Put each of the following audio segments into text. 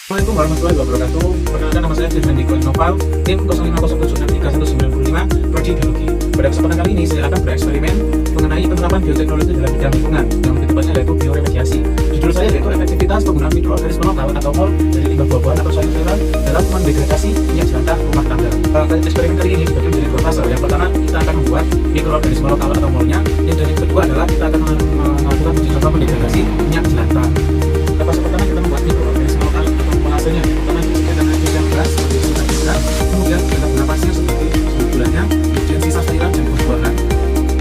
Assalamualaikum warahmatullahi wabarakatuh. Perkenalkan, nama saya Firman Diko Noval, tim 05076319, Prodi Biologi. Pada kesempatan kali ini saya akan bereksperimen mengenai penerapan bioteknologi dalam bidang lingkungan, yang lebih tepatnya yaitu bioremediasi. Judul saya yaitu efektivitas penggunaan mikroorganisme lokal atau MOL dari limbah buah-buahan atau sayur-sayuran dalam mendegradasi minyak jelantah rumah tangga. Eksperimen kali ini dibagi menjadi dua fase. Yang pertama, kita akan membuat mikroorganisme lokal atau MOL-nya, dan yang kedua adalah kita akan melakukan uji coba mendegradasi minyak jelantah. Fase pertama kita membuat mikroorganisme lokal atau molasenya. Pertama kita sediakan nitrogen gas seperti sungai, kemudian ada napasnya seperti suhu bulannya, kemudian sisa sayuran dan buah-buahan,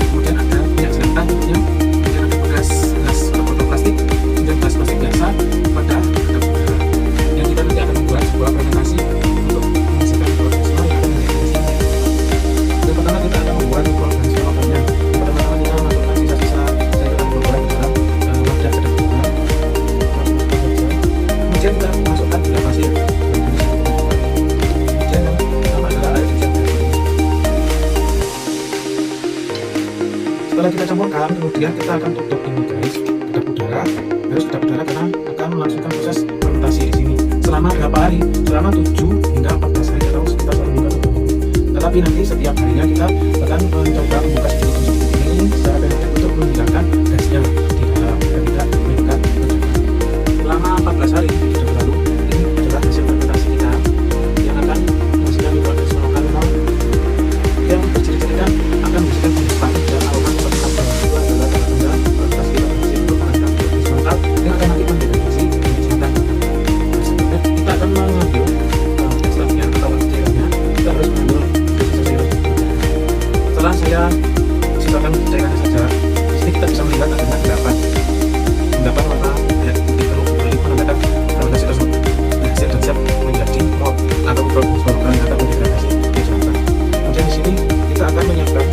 kemudian ada minyak jelantah tentunya, kemudian ada bekas gas botol plastik, kemudian gas plastik biasa, pada ada udara. Yang kita nanti akan membuat sebuah fermentasi untuk menghasilkan mikroorganisme yang akan menjadi isi. Yang pertama kita akan membuat mikroorganisme lokalnya. Pertama-tama kita masukkan sisa-sisa sayuran buah-buahan ke dalam wadah kedap bunga. Kemudian kita masukkan gula pasir. Kemudian yang pertama adalah air hujan. Setelah kita campurkan, kemudian kita akan tutup ini guys, kedap udara. Harus kedap udara karena akan melangsungkan proses fermentasi di sini selama berapa hari? Selama 7 hingga 14 hari atau sekitar 1 minggu atau 2 minggu. Tetapi nanti setiap harinya kita akan mencoba membuka sedikit ini secara permanen untuk menghilangkan gasnya di dalam dan tidak menimbulkan ledakan. Selama 14 hari sudah berlalu, ini adalah hasil fermentasi kita yang akan menghasilkan mikroorganisme lokal yang berciri-cirikan akan menghasilkan jenis pahit dan aroma seperti apel. Itu adalah tanda-tanda fermentasi kita berhasil untuk menghasilkan mikroorganisme lokal yang akan nanti mendegradasi minyak jelantah. Selanjutnya kita akan mengambil ekstraknya atau cairannya. Kita harus mengambil sisa sayuran. Setelah saya sisakan cairannya saja, di sini kita bisa melihat adanya endapan warna menandakan fermentasi tersebut berhasil dan siap menjadi MOL atau mikroorganisme lokal yang akan mendegradasi minyak jelantah. Kemudian di sini kita akan menyiapkan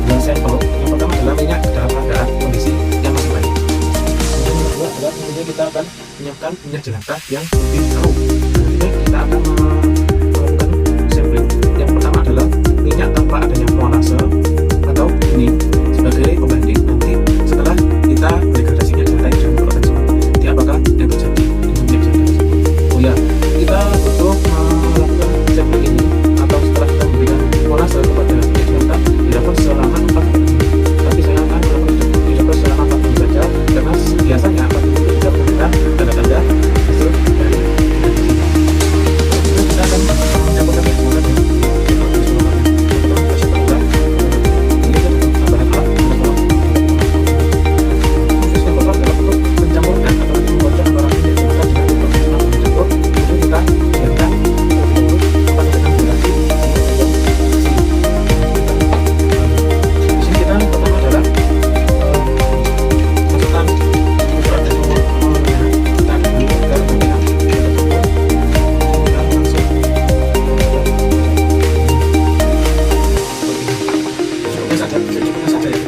2 sampel. Yang pertama adalah minyak dalam keadaan kondisi yang masih baik. Kemudian yang kedua adalah tentunya kita akan menyiapkan minyak jelantah yang lebih harum. Nantinya kita akan melakukan sampling. Yang pertama adalah minyak tanpa adanya molase atau ini sebagai pembanding nanti setelah kita mendegradasi minyak jelantah dengan mikroorganisme. Apakah yang terjadi dengan minyak jelantah tersebut? Oh ya, kita butuh melakukan sampling ini atau setelah kita memberikan molase kepada minyak jelantah dilakukan selama 4 hari. Tapi saya akan melakukan dilakukan selama 4 hari saja karena biasanya 4 hari itu tidak menunjukkan tanda-tanda hasil dari deteksi. Kemudian kita akan mencampurkan minyak jelantah dengan mikroorganisme lokalnya. Pertama kita siapkan ulang. Ini adalah tambahan alat untuk khususnya botol dalam bentuk mencampurkan atau mencampurkan antara minyak jelantah dengan mikroorganisme pencampur. Kemudian kita biarkan terlebih dahulu sampai dengan durasi 3 jam. Di sini kita pertama adalah masukkan mikroorganisme molnya. Kita akan mencampurkan bagian kita langsung secukupnya saja ya.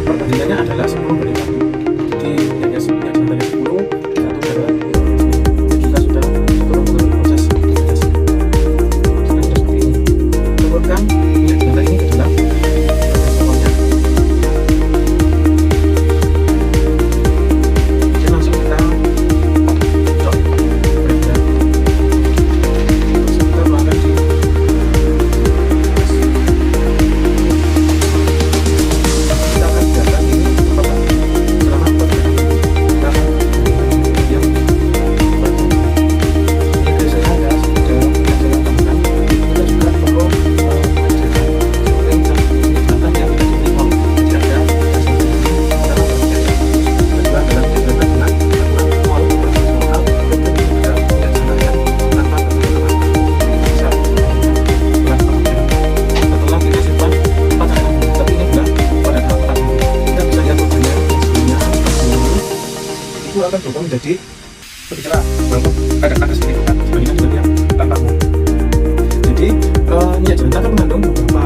Perbandingannya adalah 10/1. Jadi minyak jelantahnya 10, 1 adalah mikroorganisme. Kita sudah cukup mengalami proses degradasi. Sekarang sudah seperti ini. Campurkan minyak jelantah ini ke dalam mikroorganismenya. Kemudian langsung kita cocok berat-berat. Langsung kita tuangkan di kita akan biarkan ini selama 4 hari. Kita akan yang ini biasanya ada dalam minyak jelantah. Kita juga perlu mengajarkan seperti minyak jelantah yang tidak diberi MOL. Jadi ada hasil di sini karena terjadi. Kedua adalah minyak jelantah dengan menggunakan MOL mikroorganisme lokal dan ada minyak jelantah yang tanpa terkena bisa setelah pengerjaan. Setelah kita simpan 4 hari, tapi ini adalah pada tahap 4 hari. Kita bisa lihat warnanya yang sebelumnya 40 itu akan berubah menjadi lebih cerah walaupun agak sedikit bukan dibandingkan dengan yang tanpa MOL. Jadi minyak jelantah kan mengandung beberapa